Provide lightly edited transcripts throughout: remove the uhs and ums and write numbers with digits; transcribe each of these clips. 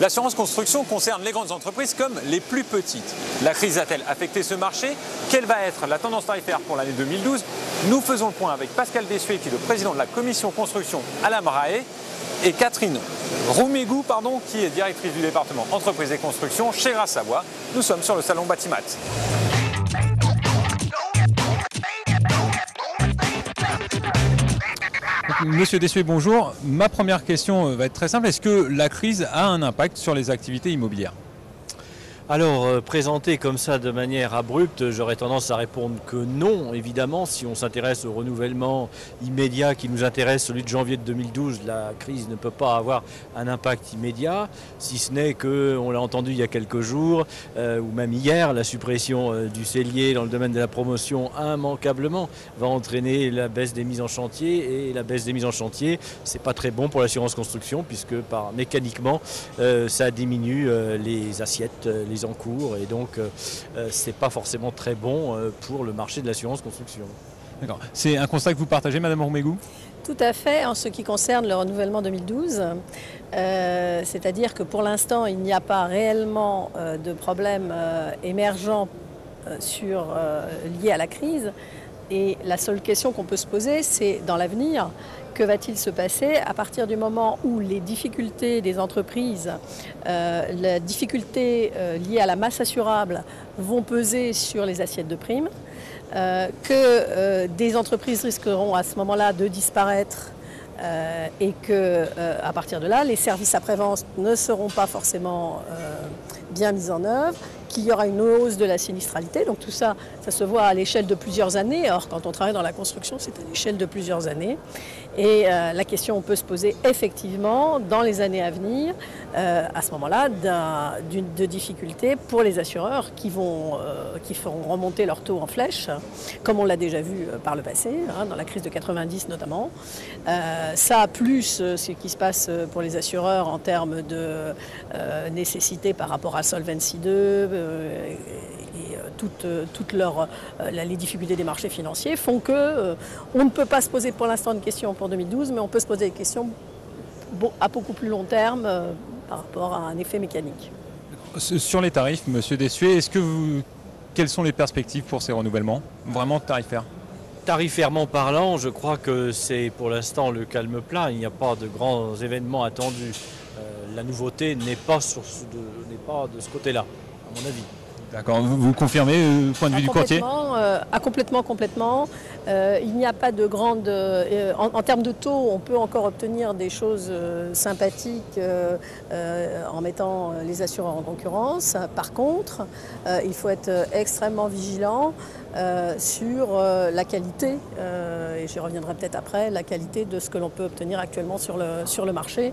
L'assurance construction concerne les grandes entreprises comme les plus petites. La crise a-t-elle affecté ce marché? Quelle va être la tendance tarifaire pour l'année 2012? Nous faisons le point avec Pascal Dessuet, qui est le président de la commission construction à la MRAE, et Catherine Roumégou, qui est directrice du département entreprise et construction chez Gras Savoie. Nous sommes sur le salon Batimat. Monsieur Dessuet, bonjour. Ma première question va être très simple. Est-ce que la crise a un impact sur les activités immobilières? Alors, présenté comme ça de manière abrupte, j'aurais tendance à répondre que non, évidemment. Si on s'intéresse au renouvellement immédiat qui nous intéresse, celui de janvier de 2012, la crise ne peut pas avoir un impact immédiat, si ce n'est que, on l'a entendu il y a quelques jours, ou même hier, la suppression du cellier dans le domaine de la promotion immanquablement va entraîner la baisse des mises en chantier, et la baisse des mises en chantier, c'est pas très bon pour l'assurance construction, puisque mécaniquement, ça diminue les assiettes, les encours, et donc c'est pas forcément très bon pour le marché de l'assurance construction. D'accord. C'est un constat que vous partagez, Madame Roumégou? Tout à fait, en ce qui concerne le renouvellement 2012, c'est-à-dire que pour l'instant il n'y a pas réellement de problème émergent lié à la crise, et la seule question qu'on peut se poser, c'est dans l'avenir, que va-t-il se passer à partir du moment où les difficultés des entreprises, les difficultés liées à la masse assurable vont peser sur les assiettes de primes, que des entreprises risqueront à ce moment-là de disparaître, et que à partir de là, les services après-vente ne seront pas forcément bien mis en œuvre, qu'il y aura une hausse de la sinistralité. Donc tout ça, ça se voit à l'échelle de plusieurs années. Or, quand on travaille dans la construction, c'est à l'échelle de plusieurs années. Et la question peut se poser effectivement dans les années à venir, à ce moment-là, de difficultés pour les assureurs qui feront remonter leur taux en flèche, comme on l'a déjà vu par le passé, dans la crise de 90 notamment. Ça, plus ce qui se passe pour les assureurs en termes de nécessité par rapport à Solvency 2, et toutes les difficultés des marchés financiers font que on ne peut pas se poser pour l'instant une question pour 2012, mais on peut se poser des questions à beaucoup plus long terme par rapport à un effet mécanique. Sur les tarifs, Monsieur Dessuet, quelles sont les perspectives pour ces renouvellements, vraiment tarifaires? Tarifairement parlant, je crois que c'est pour l'instant le calme plat. Il n'y a pas de grands événements attendus. La nouveauté n'est pas de ce côté-là, à mon avis. D'accord, vous confirmez point de vue du courtier? Complètement. Il n'y a pas de grande... en termes de taux, on peut encore obtenir des choses sympathiques en mettant les assureurs en concurrence. Par contre, il faut être extrêmement vigilant sur la qualité, et j'y reviendrai peut-être après, la qualité de ce que l'on peut obtenir actuellement sur le marché.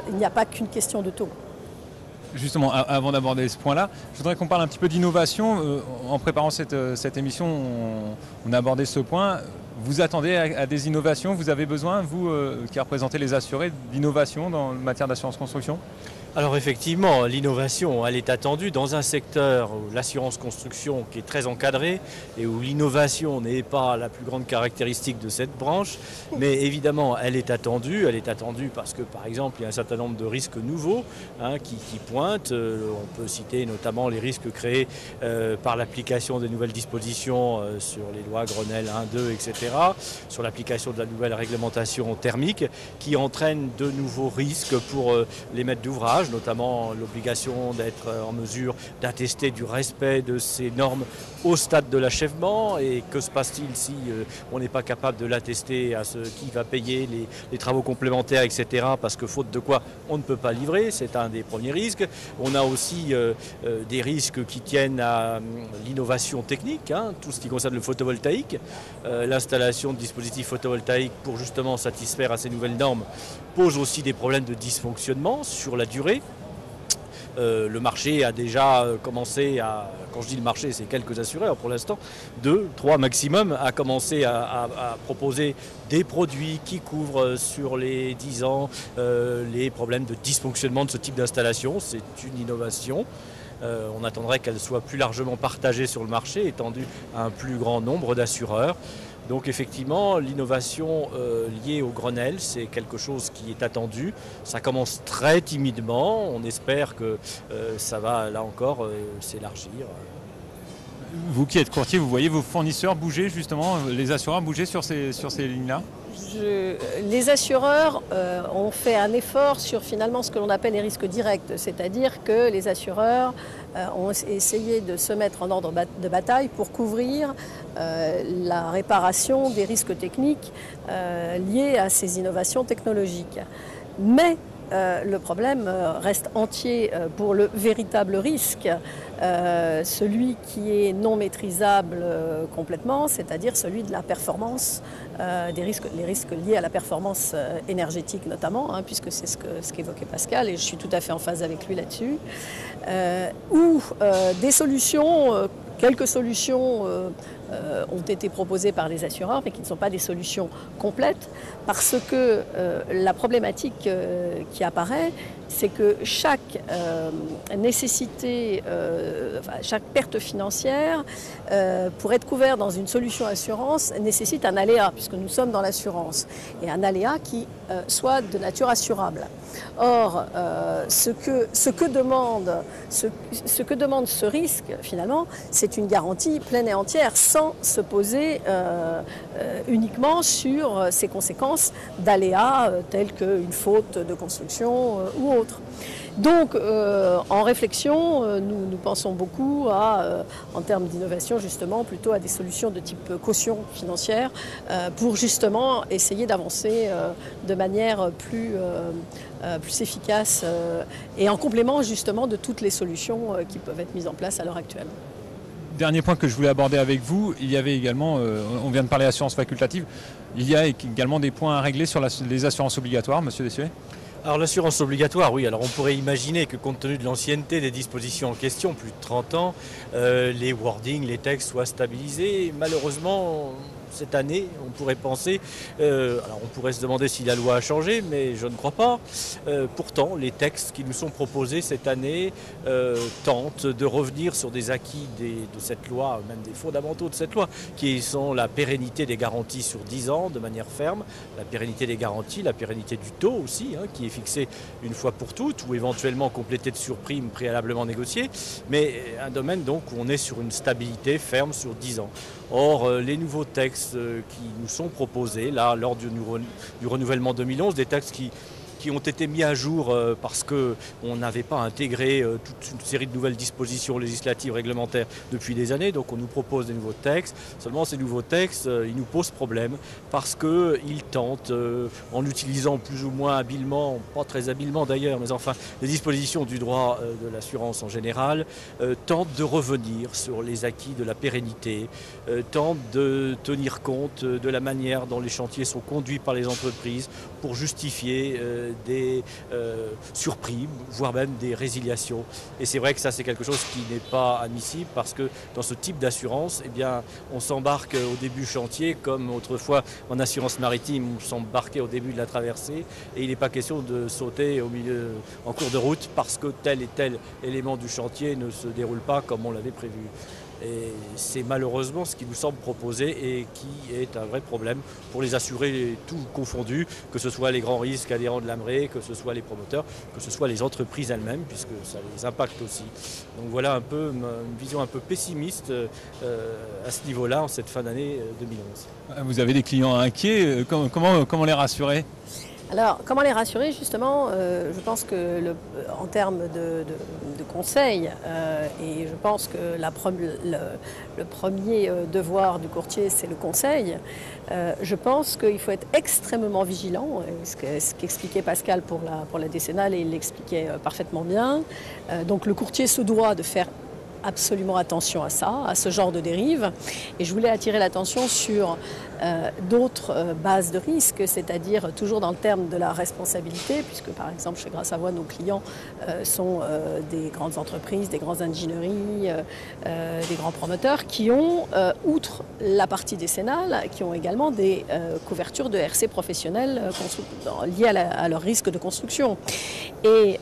Il n'y a pas qu'une question de taux. Justement, avant d'aborder ce point-là, je voudrais qu'on parle un petit peu d'innovation. En préparant cette émission, on a abordé ce point. Vous attendez à des innovations? Vous avez besoin, vous qui représentez les assurés, d'innovation dans la matière d'assurance construction? Alors effectivement, l'innovation, elle est attendue dans un secteur où l'assurance construction qui est très encadré et où l'innovation n'est pas la plus grande caractéristique de cette branche. Mais évidemment, elle est attendue parce que par exemple, il y a un certain nombre de risques nouveaux qui pointent. On peut citer notamment les risques créés par l'application des nouvelles dispositions sur les lois Grenelle 1, 2, etc. Sur l'application de la nouvelle réglementation thermique qui entraîne de nouveaux risques pour les maîtres d'ouvrage, notamment l'obligation d'être en mesure d'attester du respect de ces normes au stade de l'achèvement. Et que se passe-t-il si on n'est pas capable de l'attester à ce qui va payer les travaux complémentaires, etc. Parce que faute de quoi on ne peut pas livrer, c'est un des premiers risques. On a aussi des risques qui tiennent à l'innovation technique, tout ce qui concerne le photovoltaïque. L'installation de dispositifs photovoltaïques pour justement satisfaire à ces nouvelles normes pose aussi des problèmes de dysfonctionnement sur la durée. Le marché a déjà commencé à, quand je dis le marché, c'est quelques assureurs pour l'instant, 2, 3 maximum, a commencé à proposer des produits qui couvrent sur les 10 ans les problèmes de dysfonctionnement de ce type d'installation. C'est une innovation. On attendrait qu'elle soit plus largement partagée sur le marché, étendue à un plus grand nombre d'assureurs. Donc effectivement, l'innovation liée au Grenelle, c'est quelque chose qui est attendu. Ça commence très timidement, on espère que ça va là encore s'élargir. Vous qui êtes courtier, vous voyez vos fournisseurs bouger justement, les assureurs bouger sur ces lignes-là? Les assureurs ont fait un effort sur finalement ce que l'on appelle les risques directs, c'est-à-dire que les assureurs ont essayé de se mettre en ordre de bataille pour couvrir la réparation des risques techniques liés à ces innovations technologiques. Mais le problème reste entier pour le véritable risque, celui qui est non maîtrisable complètement, c'est-à-dire celui de la performance, les risques liés à la performance énergétique notamment, hein, puisque c'est ce qu'évoquait Pascal, et je suis tout à fait en phase avec lui là-dessus, où des solutions, quelques solutions ont été proposées par les assureurs, mais qui ne sont pas des solutions complètes, parce que la problématique qui apparaît, c'est que chaque nécessité, chaque perte financière, pour être couvert dans une solution assurance, nécessite un aléa, puisque nous sommes dans l'assurance, et un aléa qui soit de nature assurable. Or, ce que demande ce risque, finalement, c'est une garantie pleine et entière, sans se poser uniquement sur ses conséquences d'aléas tels qu'une faute de construction ou autre. Donc, en réflexion, nous pensons beaucoup en termes d'innovation, justement, plutôt à des solutions de type caution financière pour justement essayer d'avancer de manière plus efficace et en complément, justement, de toutes les solutions qui peuvent être mises en place à l'heure actuelle. Dernier point que je voulais aborder avec vous, il y avait également, on vient de parler d'assurance facultative, il y a également des points à régler sur les assurances obligatoires, Monsieur Dessuet? Alors l'assurance obligatoire, oui, alors on pourrait imaginer que compte tenu de l'ancienneté des dispositions en question, plus de 30 ans, les wordings, les textes soient stabilisés. Malheureusement, cette année, on pourrait penser, alors on pourrait se demander si la loi a changé, mais je ne crois pas. Pourtant, les textes qui nous sont proposés cette année tentent de revenir sur des acquis de cette loi, même des fondamentaux de cette loi, qui sont la pérennité des garanties sur 10 ans de manière ferme, la pérennité des garanties, la pérennité du taux aussi, hein, qui est fixé une fois pour toutes, ou éventuellement complété de surprimes préalablement négociées, mais un domaine donc où on est sur une stabilité ferme sur 10 ans. Or, les nouveaux textes qui nous sont proposés, là, lors du renouvellement 2011, des textes qui ont été mis à jour parce qu'on n'avait pas intégré toute une série de nouvelles dispositions législatives, réglementaires depuis des années. Donc on nous propose des nouveaux textes. Seulement ces nouveaux textes, ils nous posent problème parce qu'ils tentent, en utilisant plus ou moins habilement, pas très habilement d'ailleurs, mais enfin les dispositions du droit de l'assurance en général, tentent de revenir sur les acquis de la pérennité, tentent de tenir compte de la manière dont les chantiers sont conduits par les entreprises pour justifier des surprimes, voire même des résiliations. Et c'est vrai que ça, c'est quelque chose qui n'est pas admissible parce que dans ce type d'assurance, eh bien, on s'embarque au début chantier comme autrefois en assurance maritime, on s'embarquait au début de la traversée et il n'est pas question de sauter au milieu, en cours de route parce que tel et tel élément du chantier ne se déroule pas comme on l'avait prévu. Et c'est malheureusement ce qui nous semble proposé et qui est un vrai problème pour les assurés tout confondus, que ce soit les grands risques adhérents de l'AMRE, que ce soit les promoteurs, que ce soit les entreprises elles-mêmes, puisque ça les impacte aussi. Donc voilà un peu une vision un peu pessimiste à ce niveau-là en cette fin d'année 2011. Vous avez des clients inquiets, comment les rassurer ? Alors, comment les rassurer justement je pense que en termes de conseils, et je pense que le premier devoir du courtier, c'est le conseil, je pense qu'il faut être extrêmement vigilant, ce qu'expliquait Pascal pour la décennale, et il l'expliquait parfaitement bien. Donc le courtier se doit de faire absolument attention à ça, à ce genre de dérive. Et je voulais attirer l'attention sur d'autres bases de risque, c'est-à-dire toujours dans le terme de la responsabilité, puisque par exemple chez Gras Savoye, nos clients sont des grandes entreprises, des grandes ingénieries, des grands promoteurs qui ont, outre la partie décennale, qui ont également des couvertures de RC professionnelles liées à leur risque de construction. Et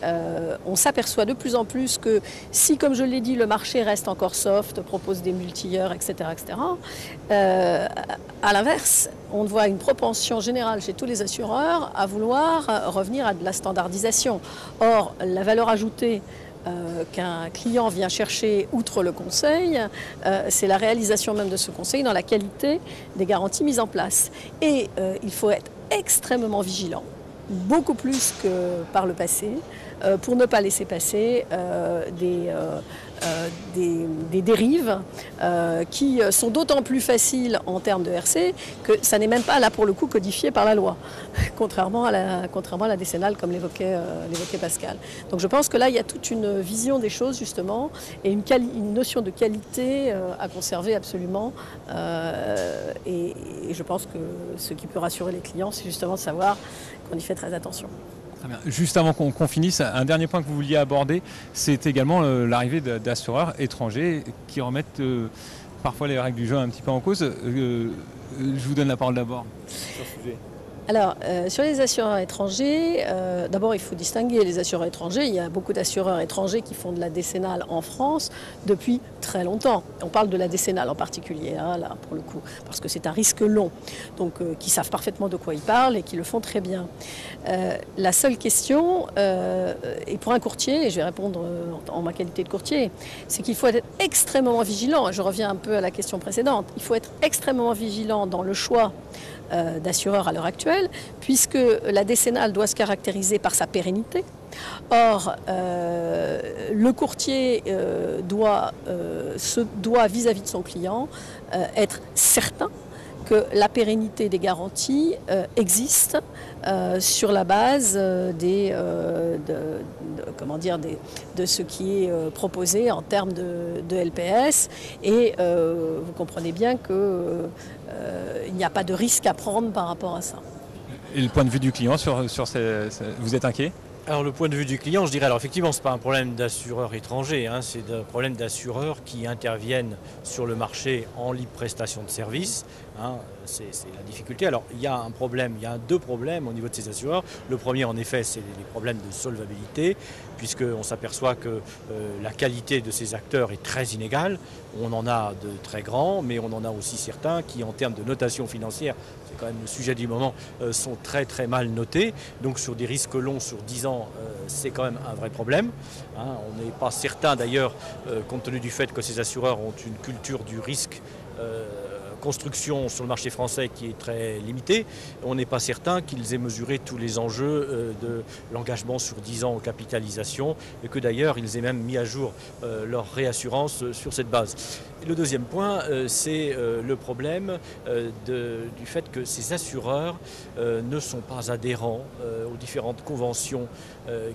on s'aperçoit de plus en plus que si, comme je l'ai dit, le marché marché reste encore soft, propose des multi-heures, etc. etc. À l'inverse, on voit une propension générale chez tous les assureurs à vouloir revenir à de la standardisation. Or, la valeur ajoutée qu'un client vient chercher outre le conseil, c'est la réalisation même de ce conseil dans la qualité des garanties mises en place. Et il faut être extrêmement vigilant, beaucoup plus que par le passé, pour ne pas laisser passer des dérives qui sont d'autant plus faciles en termes de RC que ça n'est même pas là pour le coup codifié par la loi, contrairement à la décennale comme l'évoquait Pascal. Donc je pense que là il y a toute une vision des choses justement et une notion de qualité à conserver absolument et je pense que ce qui peut rassurer les clients c'est justement de savoir qu'on y fait très attention. Très bien. Juste avant qu'on finisse, un dernier point que vous vouliez aborder, c'est également l'arrivée d'assureurs étrangers qui remettent parfois les règles du jeu un petit peu en cause. Je vous donne la parole d'abord sur ce sujet. Alors, sur les assureurs étrangers, d'abord il faut distinguer les assureurs étrangers. Il y a beaucoup d'assureurs étrangers qui font de la décennale en France depuis très longtemps. On parle de la décennale en particulier, hein, là, pour le coup, parce que c'est un risque long. Donc, qui savent parfaitement de quoi ils parlent et qui le font très bien. La seule question, et pour un courtier, et je vais répondre en ma qualité de courtier, c'est qu'il faut être extrêmement vigilant. Je reviens un peu à la question précédente. Il faut être extrêmement vigilant dans le choix d'assureurs à l'heure actuelle, puisque la décennale doit se caractériser par sa pérennité. Or, le courtier doit vis-à-vis de son client être certain que la pérennité des garanties existe sur la base de ce qui est proposé en termes de LPS. Et vous comprenez bien qu'il n'y a pas de risque à prendre par rapport à ça. Et le point de vue du client vous êtes inquiet ? Alors le point de vue du client, je dirais, alors effectivement, ce n'est pas un problème d'assureurs étrangers, hein, c'est un problème d'assureurs qui interviennent sur le marché en libre prestation de services. Hein, c'est la difficulté. Alors il y a un problème, il y a deux problèmes au niveau de ces assureurs. Le premier, en effet, c'est les problèmes de solvabilité, puisqu'on s'aperçoit que la qualité de ces acteurs est très inégale. On en a de très grands, mais on en a aussi certains qui, en termes de notation financière, c'est quand même le sujet du moment, sont très très mal notés. Donc sur des risques longs, sur 10 ans, c'est quand même un vrai problème. Hein, on n'est pas certain d'ailleurs, compte tenu du fait que ces assureurs ont une culture du risque construction sur le marché français qui est très limitée, on n'est pas certain qu'ils aient mesuré tous les enjeux de l'engagement sur 10 ans en capitalisation et que d'ailleurs ils aient même mis à jour leur réassurance sur cette base. Et le deuxième point, c'est le problème du fait que ces assureurs ne sont pas adhérents aux différentes conventions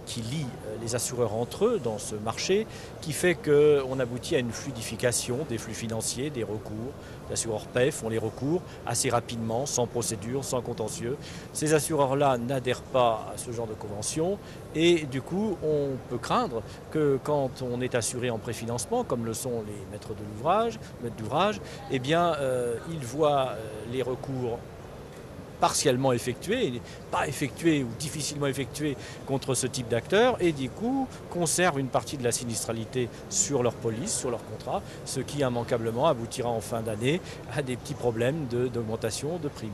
qui lient les assureurs entre eux dans ce marché, qui fait qu'on aboutit à une fluidification des flux financiers, des recours. Les assureurs paient, font les recours assez rapidement, sans procédure, sans contentieux. Ces assureurs-là n'adhèrent pas à ce genre de convention et du coup, on peut craindre que quand on est assuré en préfinancement, comme le sont les maîtres d'ouvrage, eh bien, ils voient les recours partiellement effectués, pas effectués ou difficilement effectués contre ce type d'acteurs et du coup conservent une partie de la sinistralité sur leur police, sur leur contrat, ce qui immanquablement aboutira en fin d'année à des petits problèmes d'augmentation de primes.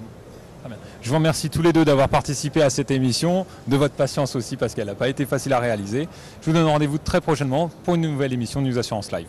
Je vous remercie tous les deux d'avoir participé à cette émission, de votre patience aussi parce qu'elle n'a pas été facile à réaliser. Je vous donne rendez-vous très prochainement pour une nouvelle émission de News Assurance Live.